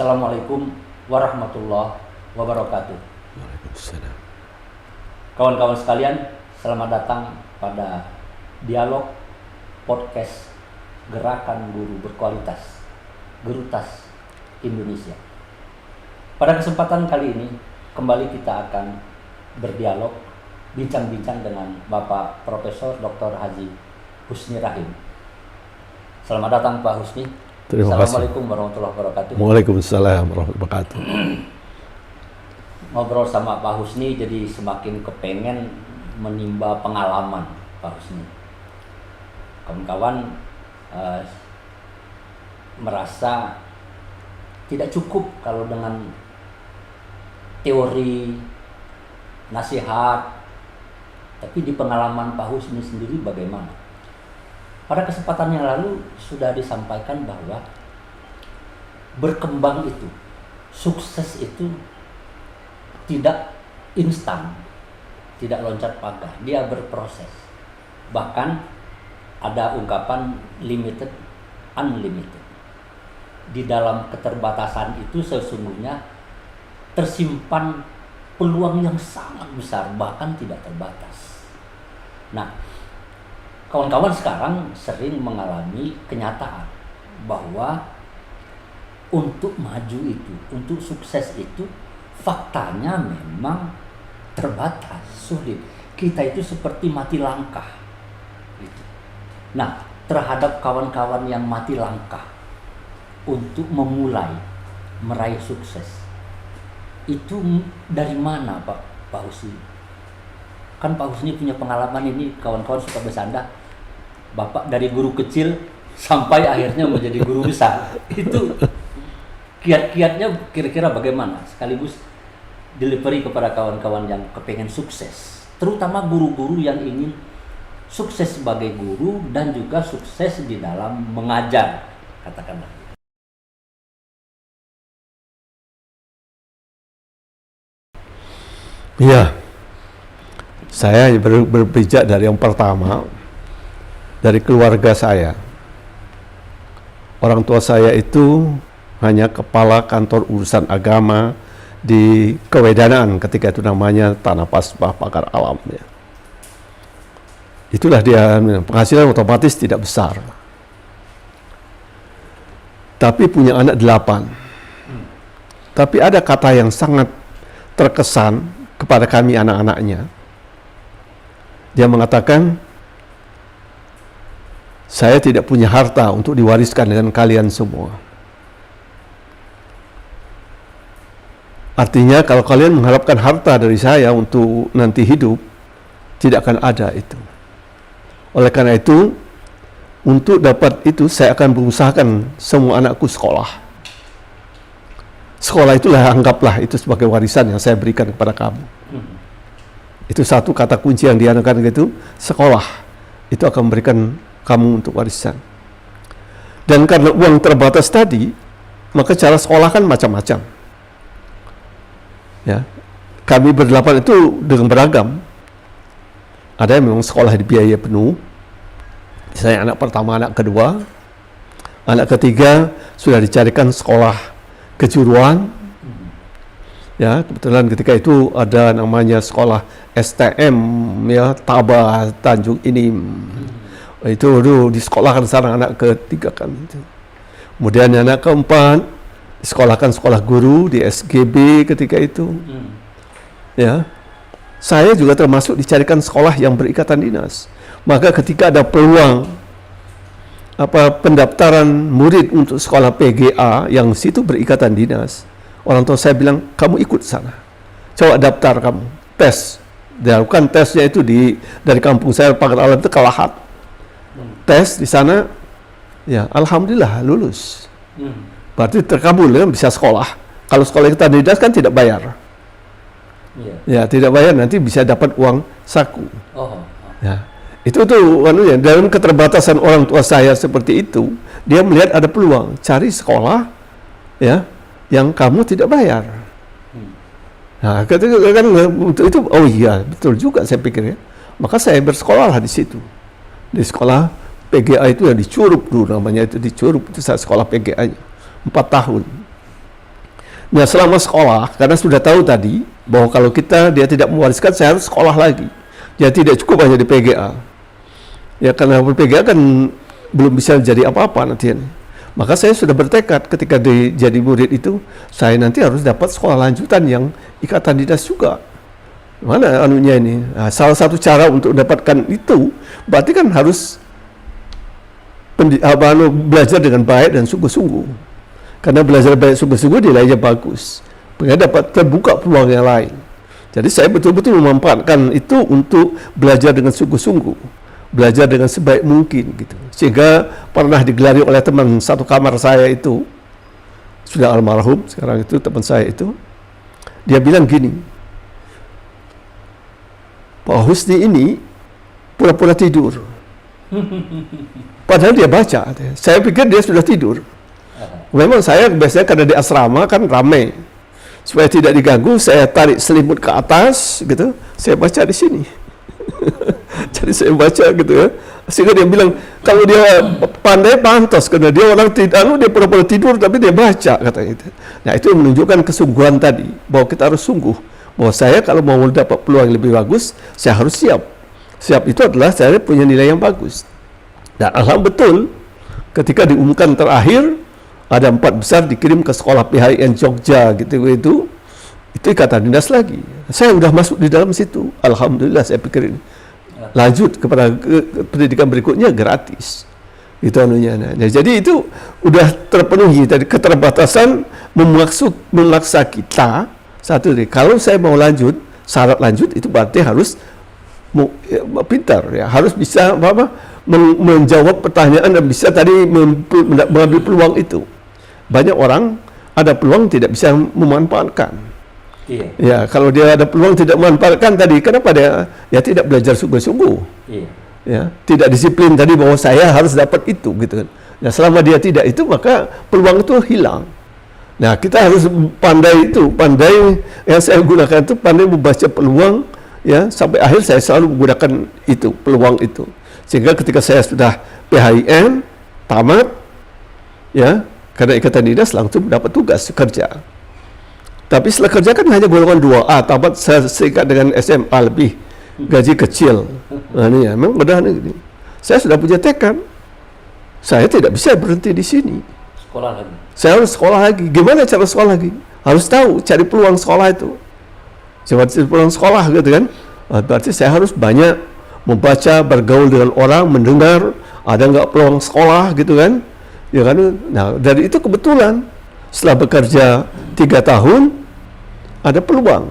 Assalamualaikum warahmatullahi wabarakatuh. Waalaikumsalam. Kawan-kawan sekalian, selamat datang pada dialog podcast Gerakan Guru Berkualitas Gerutas Indonesia. Pada kesempatan kali ini, kembali kita akan berdialog, bincang-bincang dengan Bapak Profesor Dr. Haji Husni Rahim. Selamat datang Pak Husni. Terima kasih. Assalamualaikum warahmatullahi wabarakatuh. Waalaikumsalam warahmatullahi wabarakatuh. Ngobrol sama Pak Husni jadi semakin kepengen menimba pengalaman Pak Husni. Kawan-kawan merasa tidak cukup kalau dengan teori, nasihat, tapi di pengalaman Pak Husni sendiri bagaimana? Pada kesempatan yang lalu sudah disampaikan bahwa berkembang itu, sukses itu tidak instan, tidak loncat pagar, dia berproses. Bahkan ada ungkapan limited, unlimited. Di dalam keterbatasan itu sesungguhnya tersimpan peluang yang sangat besar, bahkan tidak terbatas. Nah, kawan-kawan sekarang sering mengalami kenyataan bahwa untuk maju itu, untuk sukses itu, faktanya memang terbatas, sulit. Kita itu seperti mati langkah. Gitu. Nah, terhadap kawan-kawan yang mati langkah untuk memulai meraih sukses, itu dari mana Pak Husni? Kan Pak Husni punya pengalaman ini, kawan-kawan suka bersanda. Bapak dari guru kecil sampai akhirnya menjadi guru besar. Itu kiat-kiatnya kira-kira bagaimana? Sekaligus delivery kepada kawan-kawan yang kepengen sukses. Terutama guru-guru yang ingin sukses sebagai guru dan juga sukses di dalam mengajar, katakanlah. Iya, saya berpijak dari yang pertama, dari keluarga saya. Orang tua saya itu hanya kepala kantor urusan agama di Kewedanaan, ketika itu namanya Tanah Pasbah Pagar Alam. Ya. Itulah dia, penghasilan otomatis tidak besar. Tapi punya anak 8. Tapi ada kata yang sangat terkesan kepada kami anak-anaknya. Dia mengatakan, saya tidak punya harta untuk diwariskan dengan kalian semua. Artinya kalau kalian mengharapkan harta dari saya untuk nanti hidup, tidak akan ada itu. Oleh karena itu, untuk dapat itu saya akan berusahakan semua anakku sekolah. Sekolah itulah, anggaplah itu sebagai warisan yang saya berikan kepada kamu. Itu satu kata kunci yang dianukan gitu, sekolah. Itu akan memberikan kamu untuk warisan. Dan karena uang terbatas tadi, maka cara sekolah kan macam-macam. Ya, kami berdelapan itu dengan beragam. Ada yang memang sekolah dibiayai penuh. Saya anak pertama, anak kedua, anak ketiga sudah dicarikan sekolah kejuruan. Ya, kebetulan ketika itu ada namanya sekolah STM, ya, Tabah Tanjung Inim. Itu disekolahkan sana anak ketiga kan itu. Kemudian anak keempat disekolahkan sekolah guru di SGB ketika itu. Ya. Saya juga termasuk dicarikan sekolah yang berikatan dinas. Maka ketika ada peluang pendaftaran murid untuk sekolah PGA yang situ berikatan dinas, orang tua saya bilang, kamu ikut sana. Coba daftar kamu, tes. Dilakukan tesnya itu dari kampung saya Pagar Alam itu ke Lahat. Tes di sana, ya alhamdulillah lulus. Berarti terkabul, ya, bisa sekolah. Kalau sekolah kita dinas kan tidak bayar. Ya tidak bayar, nanti bisa dapat uang saku. Ya, itu tuh anunya, dalam keterbatasan orang tua saya seperti itu, dia melihat ada peluang cari sekolah, ya, yang kamu tidak bayar. Nah, ketika kan itu, oh iya betul juga saya pikir ya. Maka saya bersekolah di situ, di sekolah PGA itu yang di Curup dulu namanya, itu di Curup itu saya sekolah PGA-nya 4 tahun. Nah, selama sekolah, karena sudah tahu tadi bahwa kalau dia tidak mewariskan, saya harus sekolah lagi. Ya tidak cukup hanya di PGA. Ya karena PGA kan belum bisa jadi apa-apa nanti. Maka saya sudah bertekad ketika jadi murid itu, saya nanti harus dapat sekolah lanjutan yang ikatan dinas juga. Mana anunya ini? Nah, salah satu cara untuk mendapatkan itu, berarti kan harus belajar dengan baik dan sungguh-sungguh. Karena belajar baik sungguh-sungguh nilainya bagus. Pengen dapat terbuka peluang yang lain. Jadi saya betul-betul memanfaatkan itu untuk belajar dengan sungguh-sungguh. Belajar dengan sebaik mungkin gitu. Sehingga pernah digelari oleh teman satu kamar saya itu, sudah almarhum sekarang itu teman saya itu, dia bilang gini, Pak Husni ini pura-pura tidur. Padahal dia baca. Saya pikir dia sudah tidur. Memang saya biasanya karena di asrama kan ramai. Supaya tidak diganggu, saya tarik selimut ke atas gitu. Saya baca di sini. Jadi saya baca gitu ya. Sehingga dia bilang kalau dia pandai pantas karena dia orang dia pura-pura tidur tapi dia baca katanya itu. Nah, itu menunjukkan kesungguhan tadi bahwa kita harus sungguh. Bahwa saya kalau mau dapat peluang yang lebih bagus, saya harus siap. Siap itu adalah saya punya nilai yang bagus. Dan alhamdulillah betul ketika diumumkan terakhir ada 4 besar dikirim ke sekolah PHIN Jogja gitu itu ikatan dinas lagi. Saya sudah masuk di dalam situ. Alhamdulillah saya pikir ini lanjut kepada pendidikan berikutnya gratis. Itu anunya. Nah, jadi itu udah terpenuhi tadi keterbatasan memaksa kita satu nih. Kalau saya mau lanjut, syarat lanjut itu berarti harus pintar ya, harus bisa menjawab pertanyaan dan bisa tadi mengambil peluang itu. Banyak orang ada peluang tidak bisa memanfaatkan. Iya. Ya, kalau dia ada peluang tidak memanfaatkan tadi, kenapa dia tidak belajar sungguh-sungguh? Iya. Ya, tidak disiplin tadi bahwa saya harus dapat itu gitu kan. Nah, selama dia tidak itu maka peluang itu hilang. Nah, kita harus pandai yang saya gunakan itu pandai membaca peluang ya, sampai akhir saya selalu menggunakan itu, peluang itu. Sehingga ketika saya sudah PHIN tamat ya, karena ikatan dinas langsung dapat tugas kerja. Tapi setelah kerja kan hanya golongan 2A, tamat saya seikat dengan SMA lebih, gaji kecil. Nah, ini ya, memang mudah ini. Saya sudah punya tekad. Saya tidak bisa berhenti di sini. Sekolah lagi. Saya harus sekolah lagi. Gimana cara sekolah lagi? Harus tahu, cari peluang sekolah itu. Coba cari peluang sekolah gitu kan. Berarti saya harus banyak membaca, bergaul dengan orang, mendengar, ada nggak peluang sekolah gitu kan. Ya kan. Nah, dari itu kebetulan setelah bekerja 3 tahun, ada peluang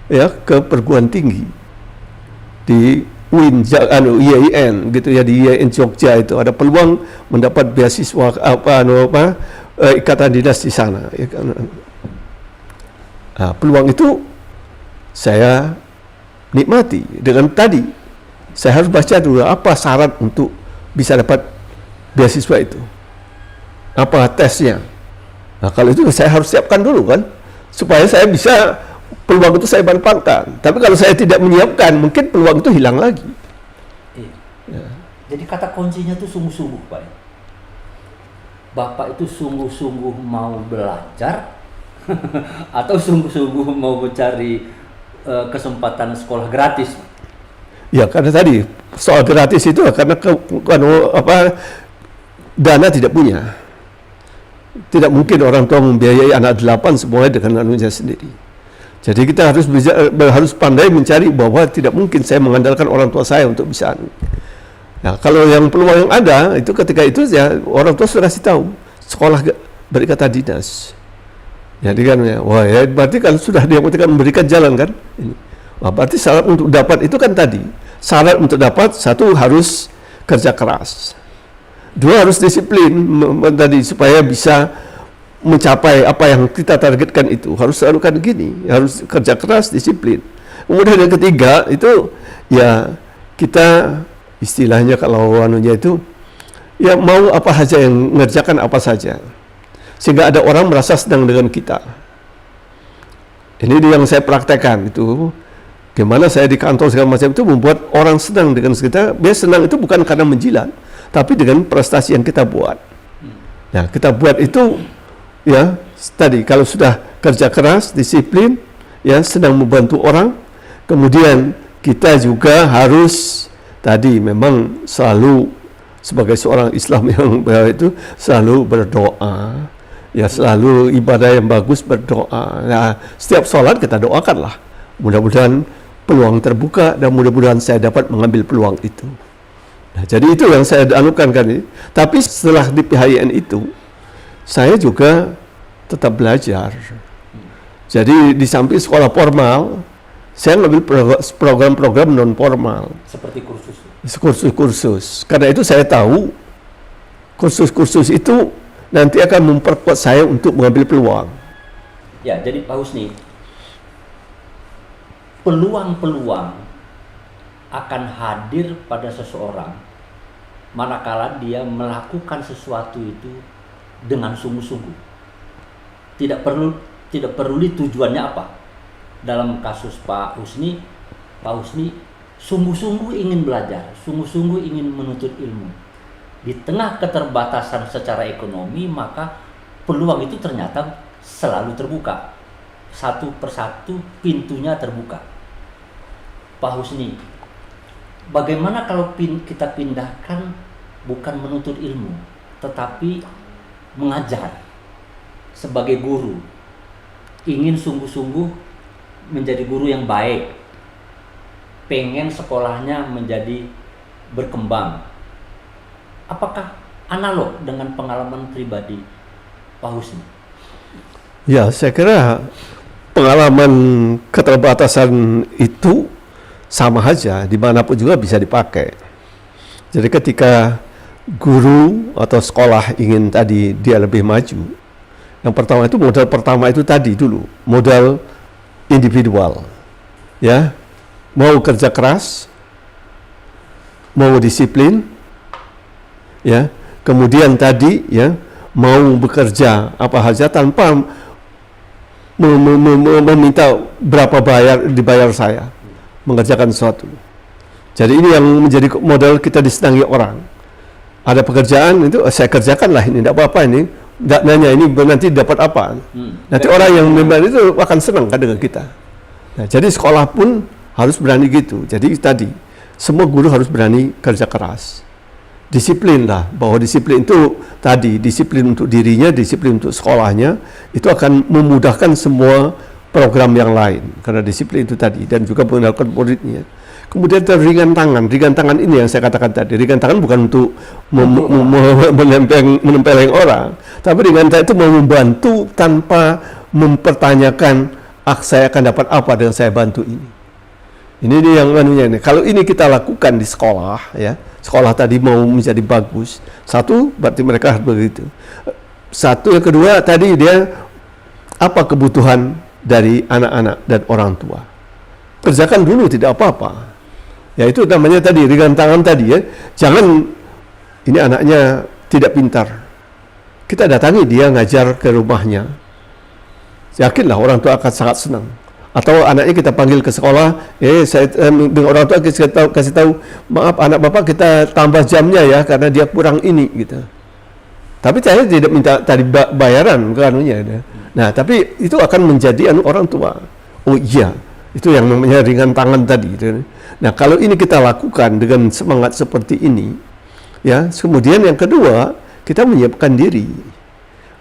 ya ke perguruan tinggi di IAIN gitu ya, di IAIN Jogja itu ada peluang mendapat beasiswa ikatan dinas di sana ya kan. Nah, peluang itu saya nikmati dengan tadi saya harus baca dulu apa syarat untuk bisa dapat beasiswa itu, apa tesnya. Nah, kalau itu saya harus siapkan dulu kan, supaya saya bisa peluang itu saya manfaatkan. Tapi kalau saya tidak menyiapkan, mungkin peluang itu hilang lagi. Iya. Ya. Jadi kata kuncinya itu sungguh-sungguh, Pak. Bapak itu sungguh-sungguh mau belajar atau sungguh-sungguh mau mencari kesempatan sekolah gratis? Ya, karena tadi soal gratis itu karena dana tidak punya. Tidak mungkin orang tua membiayai anak 8 semuanya dengan anunya sendiri. Jadi kita harus pandai mencari bahwa tidak mungkin saya mengandalkan orang tua saya untuk bisa. Nah, kalau yang peluang yang ada itu ketika itu ya orang tua sudah kasih tahu sekolah berikatan dinas. Jadi kan ya, wah ya berarti kan sudah dia memberikan jalan kan. Wah, berarti syarat untuk dapat itu kan tadi syarat untuk dapat satu harus kerja keras. 2 harus disiplin tadi supaya bisa mencapai apa yang kita targetkan itu. Harus selalu kan gini, harus kerja keras, disiplin. Kemudian yang ketiga itu ya kita istilahnya kalau anunya itu ya mau apa saja yang mengerjakan apa saja. Sehingga ada orang merasa senang dengan kita. Ini yang saya praktekkan itu. Gimana saya di kantor segala macam itu membuat orang senang dengan kita. Dia senang itu bukan karena menjilat, tapi dengan prestasi yang kita buat. Nah, kita buat itu ya tadi kalau sudah kerja keras, disiplin, ya sedang membantu orang, kemudian kita juga harus tadi memang selalu sebagai seorang Islam yang baik itu selalu berdoa, ya selalu ibadah yang bagus berdoa. Nah, setiap sholat kita doakanlah, mudah-mudahan peluang terbuka dan mudah-mudahan saya dapat mengambil peluang itu. Nah, jadi itu yang saya anukan kan ini. Tapi setelah di PHIN itu, saya juga tetap belajar. Jadi di samping sekolah formal, saya ngambil program-program non formal. Seperti kursus. Kursus-kursus. Karena itu saya tahu kursus-kursus itu nanti akan memperkuat saya untuk mengambil peluang. Ya, jadi Pak Husni, peluang-peluang akan hadir pada seseorang manakala dia melakukan sesuatu itu dengan sungguh-sungguh. Tidak perlu tujuannya apa. Dalam kasus Pak Husni sungguh-sungguh ingin belajar, sungguh-sungguh ingin menuntut ilmu. Di tengah keterbatasan secara ekonomi, maka peluang itu ternyata selalu terbuka. Satu persatu pintunya terbuka. Pak Husni, bagaimana kalau kita pindahkan bukan menuntut ilmu, tetapi mengajar sebagai guru, ingin sungguh-sungguh menjadi guru yang baik, pengen sekolahnya menjadi berkembang. Apakah analog dengan pengalaman pribadi Pak Husni? Ya, saya kira pengalaman keterbatasan itu sama aja, dimanapun juga bisa dipakai. Jadi ketika guru atau sekolah ingin tadi dia lebih maju, yang pertama itu modal pertama itu tadi dulu, modal individual, ya, mau kerja keras, mau disiplin, ya, kemudian tadi ya mau bekerja apa saja tanpa meminta berapa dibayar saya mengerjakan sesuatu. Jadi ini yang menjadi modal kita disenangi orang. Ada pekerjaan itu saya kerjakanlah ini, tidak apa-apa ini. Tidak nanya ini nanti dapat apa. Nanti orang yang memang itu akan senang kan dengan kita. Nah, jadi sekolah pun harus berani gitu. Jadi tadi semua guru harus berani kerja keras. Disiplin lah, bahwa disiplin itu tadi disiplin untuk dirinya, disiplin untuk sekolahnya, itu akan memudahkan semua program yang lain karena disiplin itu tadi dan juga menggunakan muridnya. Kemudian ringan tangan ini yang saya katakan tadi, ringan tangan bukan untuk menempeleng orang, tapi ringan tangan itu mau membantu tanpa mempertanyakan, saya akan dapat apa dengan saya bantu ini. Ini yang anunya ini. Kalau ini kita lakukan di sekolah, ya, sekolah tadi mau menjadi bagus. Satu, berarti mereka harus begitu. Satu, yang kedua tadi dia apa kebutuhan dari anak-anak dan orang tua. Kerjakan dulu, tidak apa-apa. Ya itu namanya tadi ringan tangan tadi ya. Jangan ini anaknya tidak pintar, kita datangi dia ngajar ke rumahnya. Yakinlah orang tua akan sangat senang. Atau anaknya kita panggil ke sekolah, saya dengan orang tua kasih tahu, maaf anak bapak kita tambah jamnya ya karena dia kurang ini gitu. Tapi saya tidak minta tadi bayaran ke anunya. Nah, tapi itu akan menjadi orang tua. Oh iya, itu yang namanya ringan tangan tadi. Nah, kalau ini kita lakukan dengan semangat seperti ini, ya. Kemudian yang kedua, kita menyiapkan diri.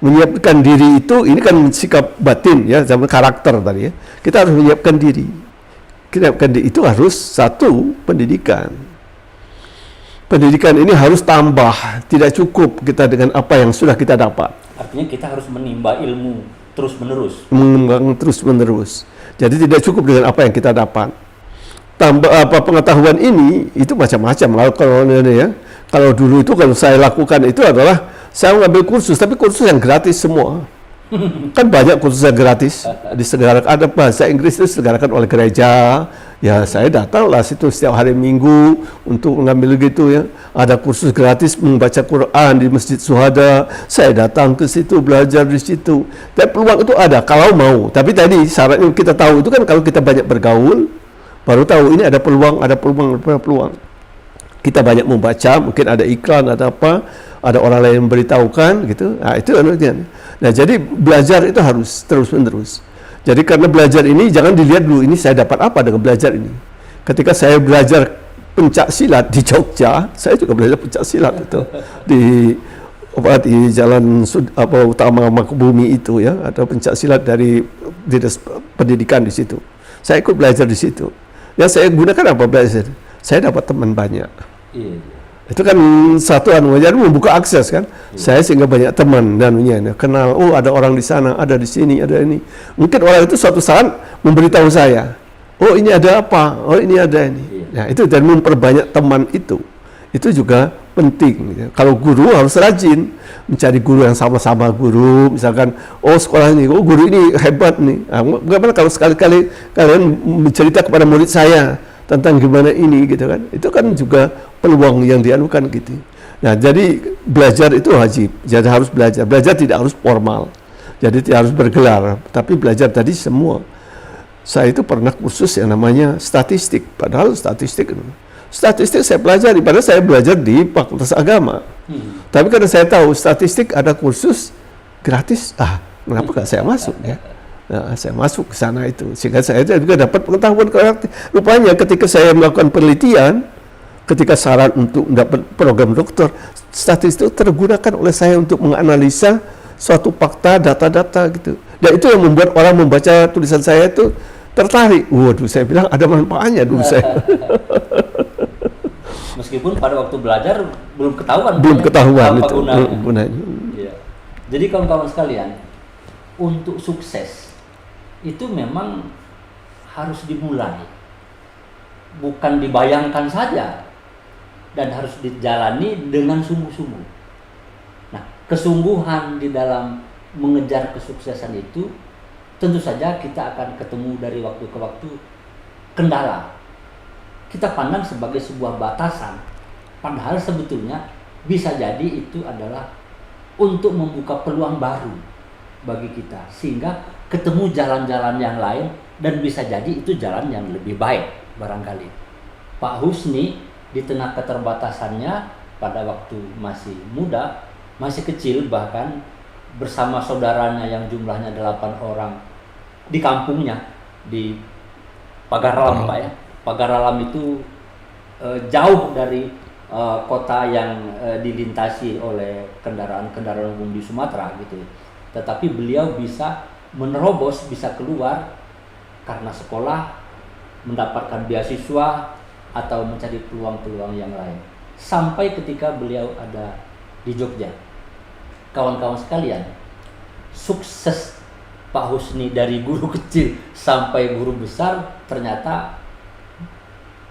Menyiapkan diri itu, ini kan sikap batin, ya, sama karakter tadi ya. Kita harus menyiapkan diri. Menyiapkan diri itu harus satu pendidikan. Pendidikan ini harus tambah, tidak cukup kita dengan apa yang sudah kita dapat. Artinya kita harus menimba ilmu terus-menerus. Mengembang terus-menerus. Jadi tidak cukup dengan apa yang kita dapat. Tambah pengetahuan ini itu macam-macam. Kalau dulu itu kalau saya lakukan itu adalah saya mengambil kursus, tapi kursus yang gratis semua. Kan banyak kursus yang gratis diselenggarakan, ada bahasa Inggris itu diselenggarakan oleh gereja. Ya saya datanglah situ setiap hari Minggu untuk mengambil gitu ya. Ada kursus gratis membaca Quran di Masjid Syuhada. Saya datang ke situ belajar di situ. Dan peluang itu ada kalau mau. Tapi tadi syaratnya kita tahu itu kan kalau kita banyak bergaul, baru tahu ini ada peluang. Kita banyak membaca, mungkin ada iklan, ada apa. ada orang lain yang memberitahukan gitu. Nah, itu anunya. Nah, jadi belajar itu harus terus-menerus. Jadi karena belajar ini jangan dilihat dulu ini saya dapat apa dengan belajar ini. Ketika saya belajar pencak silat di Jogja, saya juga belajar pencak silat itu di jalan utama Makubumi itu ya, ada pencak silat dari dinas pendidikan di situ. Saya ikut belajar di situ. Yang saya gunakan apa belajar? Saya dapat teman banyak. Iya. Itu kan satu jadi membuka akses kan. Saya sehingga banyak teman dan kenal. Oh, ada orang di sana, ada di sini, ada ini. Mungkin orang itu suatu saat memberitahu saya. Oh, ini ada apa? Oh, ini ada ini. Nah, itu dan memperbanyak teman itu juga penting. Kalau guru harus rajin mencari guru yang sama-sama guru. Misalkan, oh sekolah ini, oh guru ini hebat nih. Nah, bagaimana kalau sekali-kali kalian bercerita kepada murid saya tentang gimana ini gitu kan? Itu kan juga peluang yang dianukan gitu. Nah, jadi belajar itu wajib. Jadi harus belajar. Belajar tidak harus formal. Jadi tidak harus bergelar, tapi belajar tadi semua. Saya itu pernah kursus yang namanya statistik. Padahal statistik saya pelajari, padahal saya belajar di Fakultas Agama. Tapi karena saya tahu statistik ada kursus gratis, kenapa nggak saya masuk ya? Nah, saya masuk ke sana itu, sehingga saya juga dapat pengetahuan kreatif. Rupanya ketika saya melakukan penelitian, ketika syarat untuk mendapat program doktor, statistik itu tergunakan oleh saya untuk menganalisa suatu fakta, data-data gitu. Dan itu yang membuat orang membaca tulisan saya itu tertarik. Waduh, saya bilang ada manfaatnya dulu saya. Meskipun pada waktu belajar belum ketahuan apa itu gunanya. Ya. Jadi kawan-kawan sekalian, untuk sukses itu memang harus dimulai, bukan dibayangkan saja, dan harus dijalani dengan sungguh-sungguh. Nah, kesungguhan di dalam mengejar kesuksesan itu tentu saja kita akan ketemu dari waktu ke waktu kendala. Kita pandang sebagai sebuah batasan, padahal sebetulnya bisa jadi itu adalah untuk membuka peluang baru bagi kita, sehingga ketemu jalan-jalan yang lain dan bisa jadi itu jalan yang lebih baik barangkali. Pak Husni di tengah keterbatasannya pada waktu masih muda, masih kecil, bahkan bersama saudaranya yang jumlahnya 8 orang di kampungnya di Pagaralam, Pak ya. Pagaralam itu jauh dari kota yang dilintasi oleh kendaraan-kendaraan umum di Sumatera gitu. Tetapi beliau bisa menerobos, bisa keluar karena sekolah, mendapatkan beasiswa atau mencari peluang-peluang yang lain. Sampai ketika beliau ada di Jogja. Kawan-kawan sekalian, sukses Pak Husni dari guru kecil sampai guru besar ternyata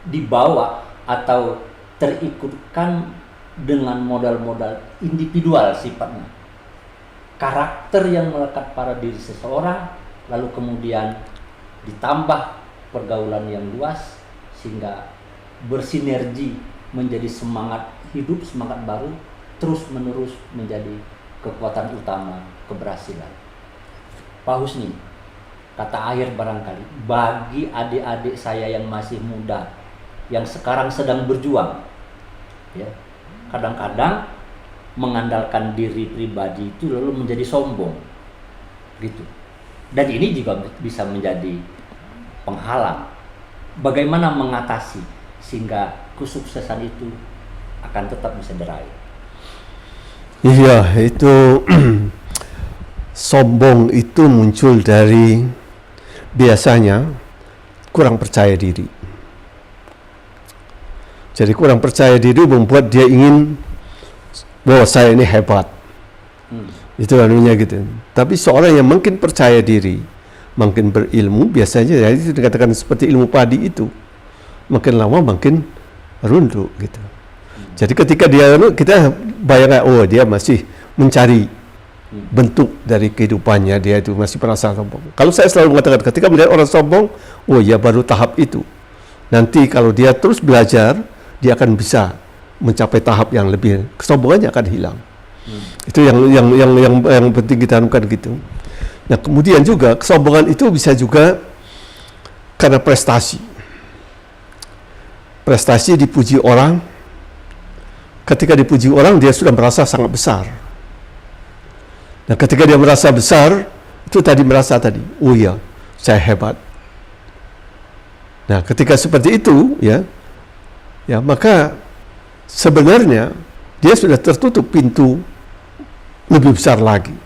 dibawa atau terikutkan dengan modal-modal individual sifatnya. Karakter yang melekat pada diri seseorang, lalu kemudian ditambah pergaulan yang luas sehingga bersinergi menjadi semangat hidup, semangat baru, terus-menerus menjadi kekuatan utama keberhasilan. Pak Husni, kata akhir barangkali bagi adik-adik saya yang masih muda, yang sekarang sedang berjuang, ya, kadang-kadang mengandalkan diri pribadi itu lalu menjadi sombong, gitu. Dan ini juga bisa menjadi penghalang. Bagaimana mengatasi sehingga kesuksesan itu akan tetap bisa diraih? Iya, itu sombong itu muncul dari biasanya kurang percaya diri. Jadi kurang percaya diri membuat dia ingin bahwa saya ini hebat. Itu anunya gitu. Tapi seorang yang makin percaya diri, makin berilmu, biasanya ya itu dikatakan seperti ilmu padi itu. Makin lama makin runtuh gitu. Jadi ketika kita bayangkan, oh dia masih mencari bentuk dari kehidupannya, dia itu masih merasa sombong. Kalau saya selalu mengatakan ketika melihat orang sombong, oh ya baru tahap itu. Nanti kalau dia terus belajar, dia akan bisa mencapai tahap yang lebih, kesombongannya akan hilang. Itu yang penting kita lakukan gitu. Nah, kemudian juga kesombongan itu bisa juga karena prestasi. Prestasi dipuji orang, ketika dipuji orang dia sudah merasa sangat besar. Dan ketika dia merasa besar, itu tadi merasa tadi, oh ya, saya hebat. Nah, ketika seperti itu, ya, maka sebenarnya dia sudah tertutup pintu lebih besar lagi.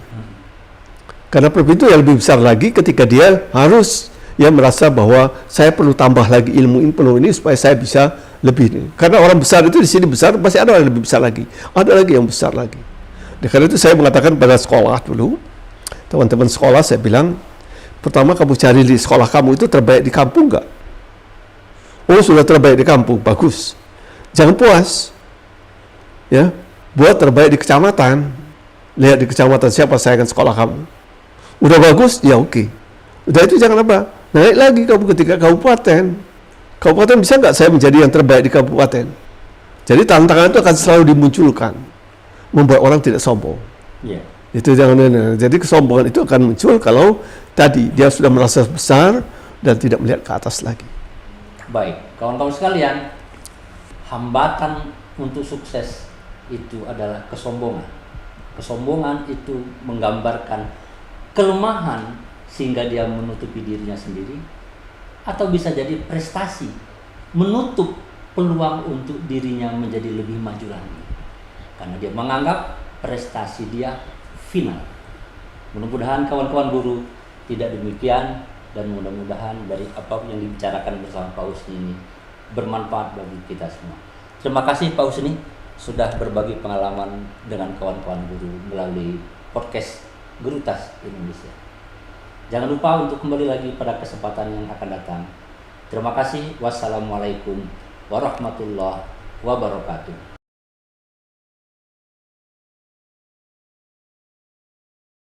Karena pintu yang lebih besar lagi ketika dia harus merasa bahwa saya perlu tambah lagi ilmu ini supaya saya bisa lebih. Karena orang besar itu di sini besar, pasti ada yang lebih besar lagi. Ada lagi yang besar lagi. Dan karena itu saya mengatakan pada sekolah dulu, teman-teman sekolah saya bilang, pertama kamu cari di sekolah kamu itu terbaik di kampung enggak? Oh, sudah terbaik di kampung, bagus. Jangan puas. Ya, buat terbaik di kecamatan. Lihat di kecamatan siapa saingan sekolah kamu. Udah bagus, ya oke. Udah itu jangan apa? Naik lagi kamu ketika kabupaten. Kabupaten bisa nggak saya menjadi yang terbaik di kabupaten? Jadi tantangan itu akan selalu dimunculkan, membuat orang tidak sombong. Yeah. Itu jangan. Jadi kesombongan itu akan muncul kalau tadi dia sudah merasa besar dan tidak melihat ke atas lagi. Baik, kawan-kawan sekalian, hambatan untuk sukses itu adalah kesombongan. Kesombongan itu menggambarkan kelemahan sehingga dia menutupi dirinya sendiri, atau bisa jadi prestasi, menutup peluang untuk dirinya menjadi lebih maju lagi. Karena dia menganggap prestasi dia final. Mudah-mudahan kawan-kawan guru tidak demikian, dan mudah-mudahan dari apa yang dibicarakan bersama Pak Husni ini bermanfaat bagi kita semua. Terima kasih Pak Husni sudah berbagi pengalaman dengan kawan-kawan guru melalui podcast Gurutas Indonesia. Jangan lupa untuk kembali lagi pada kesempatan yang akan datang. Terima kasih. Wassalamualaikum warahmatullahi wabarakatuh.